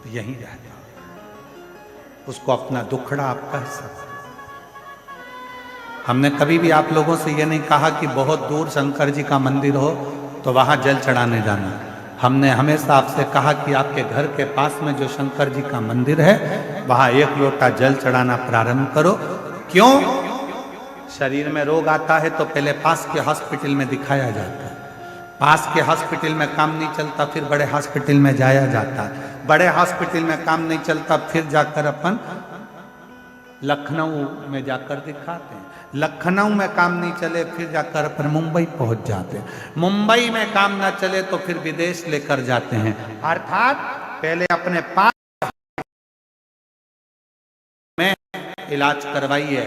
यहीं रहता, उसको अपना दुखड़ा आप कह सकते। हमने कभी भी आप लोगों से ये नहीं कहा कि बहुत दूर शंकर जी का मंदिर हो तो वहां जल चढ़ाने जाना। हमने हमेशा आपसे कहा कि आपके घर के पास में जो शंकर जी का मंदिर है वहां एक लोटा जल चढ़ाना प्रारंभ करो। क्यों? शरीर में रोग आता है तो पहले पास के हॉस्पिटल में दिखाया जाता है, पास के हॉस्पिटल में काम नहीं चलता फिर बड़े हॉस्पिटल में जाया जाता है, बड़े हॉस्पिटल में काम नहीं चलता फिर जाकर अपन लखनऊ में जाकर दिखाते हैं, लखनऊ में काम नहीं चले फिर जाकर अपन मुंबई पहुंच जाते हैं, मुंबई में काम ना चले तो फिर विदेश लेकर जाते हैं। अर्थात पहले अपने पास में इलाज करवाइए,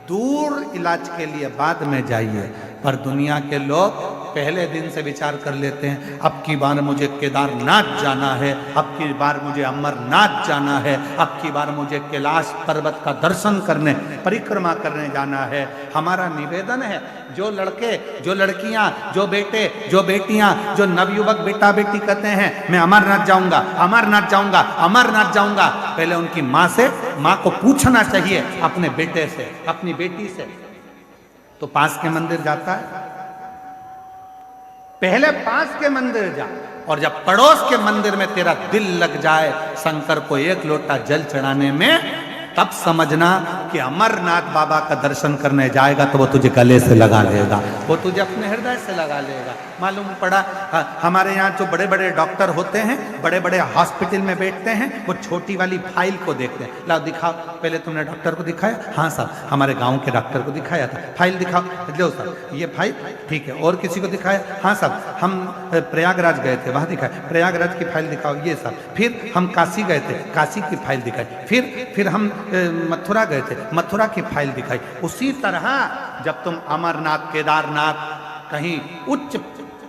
दूर इलाज के लिए बाद में जाइए। पर दुनिया के लोग पहले दिन से विचार कर लेते हैं अब की बार मुझे केदारनाथ जाना है, अब की बार मुझे अमरनाथ जाना है, अब की बार मुझे कैलाश पर्वत का दर्शन करने परिक्रमा करने जाना है। हमारा निवेदन है जो लड़के जो लड़कियां जो बेटे जो बेटियां जो नवयुवक बेटा बेटी कहते हैं मैं अमरनाथ जाऊंगा अमरनाथ जाऊंगा अमरनाथ जाऊंगा, पहले उनकी माँ को पूछना चाहिए अपने बेटे से अपनी बेटी से। तो पास के मंदिर जाता है, पहले पास के मंदिर जा, और जब पड़ोस के मंदिर में तेरा दिल लग जाए शंकर को एक लोटा जल चढ़ाने में, तब समझना कि अमरनाथ बाबा का दर्शन करने जाएगा तो वो तुझे गले से लगा लेगा, वो तुझे अपने हृदय से लगा लेगा। मालूम पड़ा हमारे यहाँ जो बड़े बड़े डॉक्टर होते हैं बड़े बड़े हॉस्पिटल में बैठते हैं वो छोटी वाली फाइल को देखते हैं। लाओ दिखाओ, पहले तुमने डॉक्टर को दिखाया? हाँ साहब, हमारे गांव के डॉक्टर को दिखाया था। फाइल दिखाओ, लो साहब ये फाइल, ठीक है। और किसी को दिखाया? हाँ साहब हम प्रयागराज गए थे वहाँ दिखाया, प्रयागराज की फाइल दिखाओ ये साहब। फिर हम काशी गए थे, काशी की फाइल दिखाई। फिर हम मथुरा गए थे, मथुरा की फाइल दिखाई। उसी तरह जब तुम अमरनाथ केदारनाथ कहीं उच्च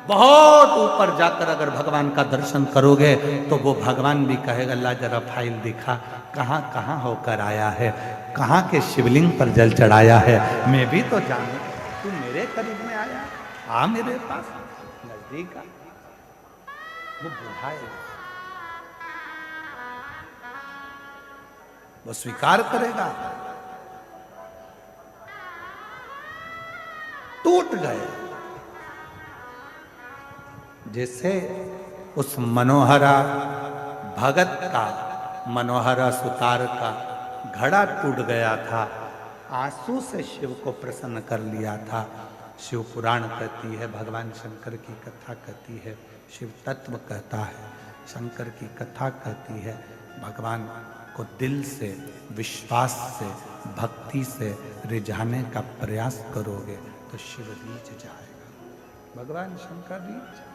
बहुत ऊपर जाकर अगर भगवान का दर्शन करोगे तो वो भगवान भी कहेगा ला जरा फाइल दिखा, कहाँ कहाँ होकर आया है, कहाँ के शिवलिंग पर जल चढ़ाया है, मैं भी तो जानू, तू मेरे करीब में आया, आ मेरे पास नजदीक आ। वो बुझाएगा, वो स्वीकार करेगा। टूट गए जैसे उस मनोहरा भगत का मनोहरा सुतार का घड़ा टूट गया था, आंसू से शिव को प्रसन्न कर लिया था। शिव पुराण कहती है, भगवान शंकर की कथा कहती है, शिव तत्व कहता है, शंकर की कथा कहती है। भगवान को दिल से विश्वास से भक्ति से रिझाने का प्रयास करोगे तो शिव रीझ जाएगा, भगवान शंकर रीझ।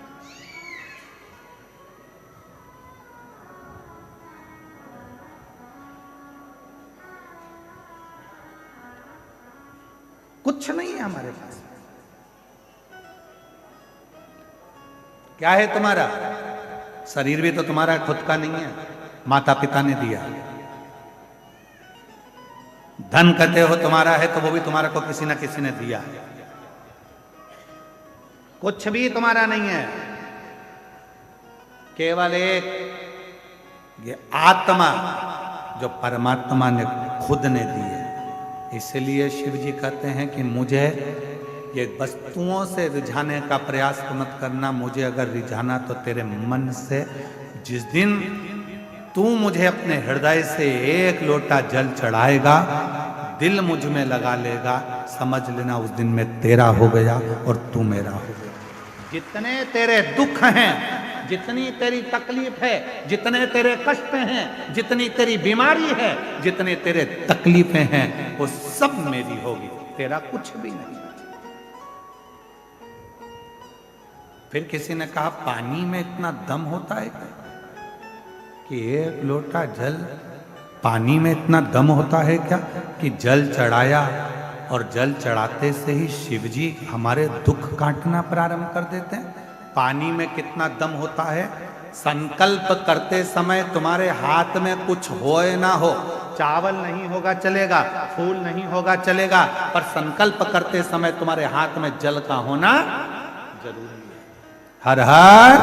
कुछ नहीं है हमारे पास। क्या है तुम्हारा? शरीर भी तो तुम्हारा खुद का नहीं है, माता पिता ने दिया। धन कहते हो तुम्हारा है तो वो भी तुम्हारा को किसी न किसी ने दिया है। कुछ भी तुम्हारा नहीं है, केवल एक ये आत्मा जो परमात्मा ने खुद ने दी है। इसलिए शिव जी कहते हैं कि मुझे ये वस्तुओं से रिझाने का प्रयास मत करना, मुझे अगर रिझाना तो तेरे मन से। जिस दिन तू मुझे अपने हृदय से एक लोटा जल चढ़ाएगा, दिल मुझ में लगा लेगा, समझ लेना उस दिन में तेरा हो गया और तू मेरा हो गया। जितने तेरे दुख हैं, जितनी तेरी तकलीफ है, जितने तेरे कष्ट हैं, जितनी तेरी बीमारी है, जितने तेरे तकलीफें हैं, वो सब मेरी होगी, तेरा कुछ भी नहीं। फिर किसी ने कहा पानी में इतना दम होता है कि एक लोटा जल, पानी में इतना दम होता है क्या कि जल चढ़ाया और जल चढ़ाते से ही शिव जी हमारे दुख काटना प्रारंभ कर देते हैं। पानी में कितना दम होता है। संकल्प करते समय तुम्हारे हाथ में कुछ हो ना हो, चावल नहीं होगा चलेगा, फूल नहीं होगा चलेगा, पर संकल्प करते समय तुम्हारे हाथ में जल का होना जरूरी है। हर हर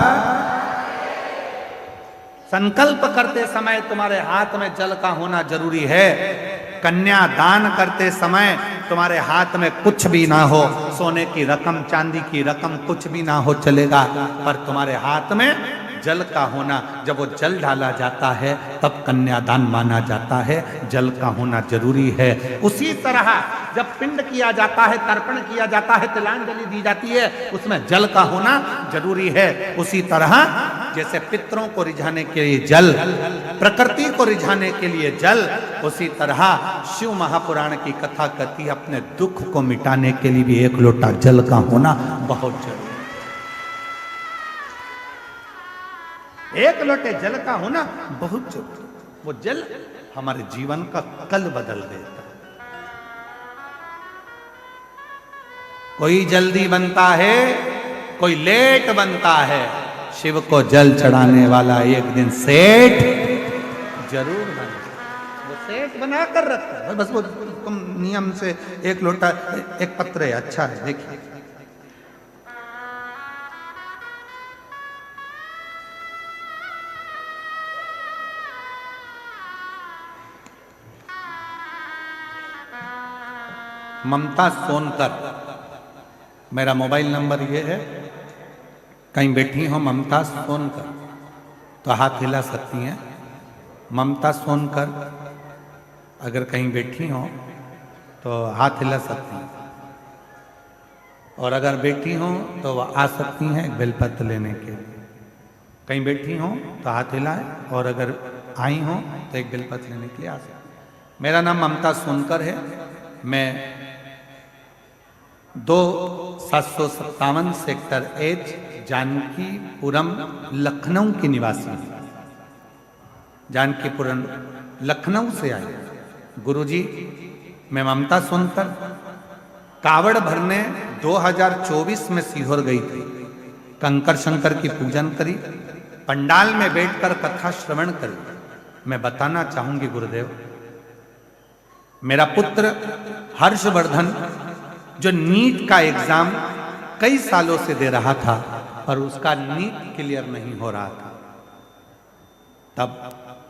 संकल्प करते समय तुम्हारे हाथ में जल का होना जरूरी है। कन्या दान करते समय तुम्हारे हाथ में कुछ भी ना हो, सोने की रकम, चांदी की रकम कुछ भी ना हो चलेगा, पर तुम्हारे हाथ में जल का होना, जब वो जल डाला जाता है तब कन्यादान माना जाता है। जल का होना जरूरी है। उसी तरह जब पिंड किया जाता है, तर्पण किया जाता है, तिलांजलि दी जाती है, उसमें जल का होना जरूरी है। उसी तरह जैसे पितरों को रिझाने के लिए जल, प्रकृति को रिझाने के लिए जल, उसी तरह शिव महापुराण की कथा कहती है अपने दुख को मिटाने के लिए भी एक लोटा जल का होना बहुत जरूरी है। एक लोटे जल का होना बहुत जरूरी। वो जल हमारे जीवन का कल बदल देता है। कोई जल्दी बनता है, कोई लेट बनता है। शिव को जल चढ़ाने वाला एक दिन सेठ जरूर बनेगा। वो सेठ बना कर रखता है। बस वो तुम नियम से एक लोटा, एक पत्र है, अच्छा है, देखिए ममता सोनकर, मेरा मोबाइल नंबर ये है। कहीं बैठी हो ममता सोनकर तो हाथ हिला सकती हैं। ममता सोनकर अगर कहीं बैठी हो तो हाथ हिला सकती हैं, और अगर बैठी हो तो वह आ सकती हैं एक बेलपत्र लेने के लिए। कहीं बैठी हो तो हाथ हिलाएं, और अगर आई हो तो एक बेलपत्र लेने के लिए आ सकती हैं। मेरा नाम ममता सोनकर है। मैं 2757 सेक्टर एच, जानकीपुरम, लखनऊ की निवासी हूँ। जानकीपुरम लखनऊ से आए। गुरुजी, मैं ममता सोनकर कावड़ भरने 2024 में सीहोर गई थी। कंकर शंकर की पूजन करी, पंडाल में बैठकर कथा श्रवण करी। मैं बताना चाहूंगी गुरुदेव, मेरा पुत्र हर्षवर्धन जो नीट का एग्जाम कई सालों से दे रहा था, पर उसका नीट क्लियर नहीं हो रहा था। तब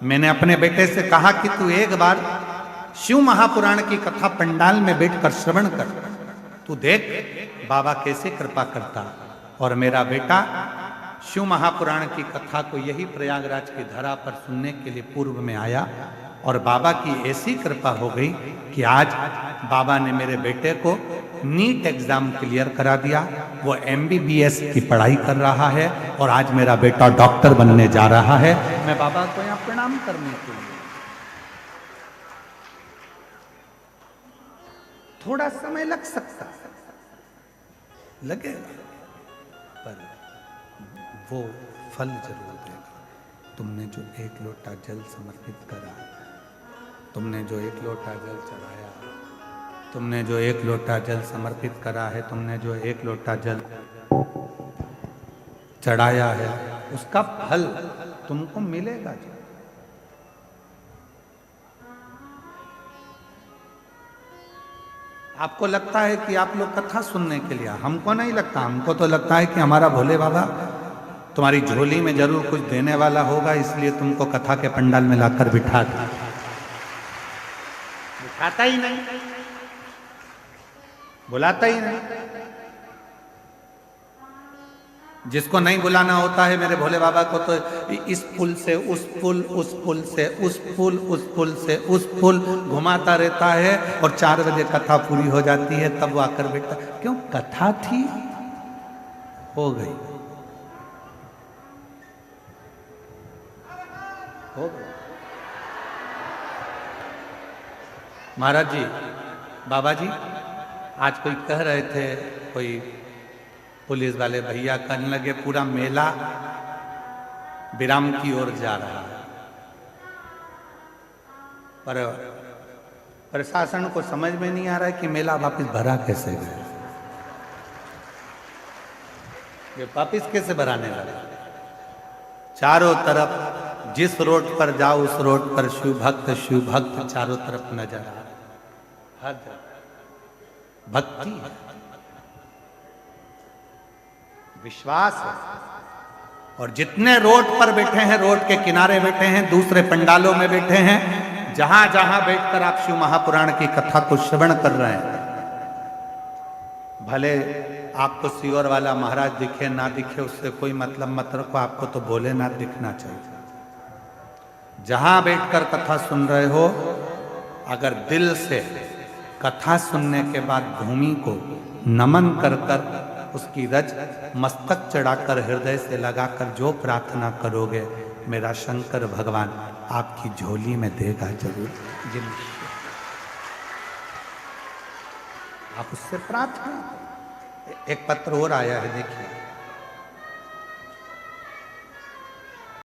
मैंने अपने बेटे से कहा कि तू एक बार शिव महापुराण की कथा पंडाल में बैठकर श्रवण कर, तू देख बाबा कैसे कृपा करता। और मेरा बेटा शिव महापुराण की कथा को यही प्रयागराज की धरा पर सुनने के लिए पूर्व में आया, और बाबा की ऐसी कृपा हो गई कि आज बाबा ने मेरे बेटे को नीट एग्जाम क्लियर करा दिया। वो MBBS की पढ़ाई कर रहा है, और आज मेरा बेटा डॉक्टर बनने जा रहा है। मैं बाबा को यहाँ प्रणाम करने के लिए, थोड़ा समय लग सकता लगेगा, पर वो फल जरूर देगा। तुमने जो एक लोटा जल समर्पित करा, तुमने जो एक लोटा जल चढ़ाया, तुमने जो एक लोटा जल समर्पित करा है, तुमने जो एक लोटा जल चढ़ाया है, उसका फल तुमको मिलेगा। आपको लगता है कि आप लोग कथा सुनने के लिए, हमको नहीं लगता। हमको तो लगता है कि हमारा भोले बाबा तुम्हारी झोली में जरूर कुछ देने वाला होगा, इसलिए तुमको कथा के पंडाल में लाकर बिठाता ही नहीं, बुलाता ही नहीं। जिसको नहीं बुलाना होता है मेरे भोले बाबा को, तो इस पुल से उस पुल, उस पुल से उस पुल, उस पुल से उस पुल घुमाता रहता है, और 4 बजे कथा पूरी हो जाती है, तब वो आकर बैठता। क्यों? कथा थी, हो गई, हो गई। महाराज जी, बाबा जी, आज कोई कह रहे थे, कोई पुलिस वाले भैया कहने लगे पूरा मेला विराम की ओर जा रहा है, पर प्रशासन को समझ में नहीं आ रहा है कि मेला वापस भरा कैसे गया, ये वापस कैसे भराने लगा। चारों तरफ जिस रोड पर जाओ उस रोड पर शिव भक्त चारों तरफ नजर आ रहा है। हद भक्ति है, विश्वास है। और जितने रोड पर बैठे हैं, रोड के किनारे बैठे हैं, दूसरे पंडालों में बैठे हैं, जहां जहां बैठकर आप शिव महापुराण की कथा को श्रवण कर रहे हैं, भले आपको सियोर वाला महाराज दिखे ना दिखे, उससे कोई मतलब मत रखो, आपको तो भोलेनाथ दिखना चाहिए। जहां बैठकर कथा सुन रहे हो, अगर दिल से कथा सुनने के बाद भूमि को नमन कर कर उसकी रज मस्तक चढ़ाकर हृदय से लगाकर जो प्रार्थना करोगे, मेरा शंकर भगवान आपकी झोली में देगा जरूर। आप उससे प्रार्थना। एक पत्र और आया है, देखिए।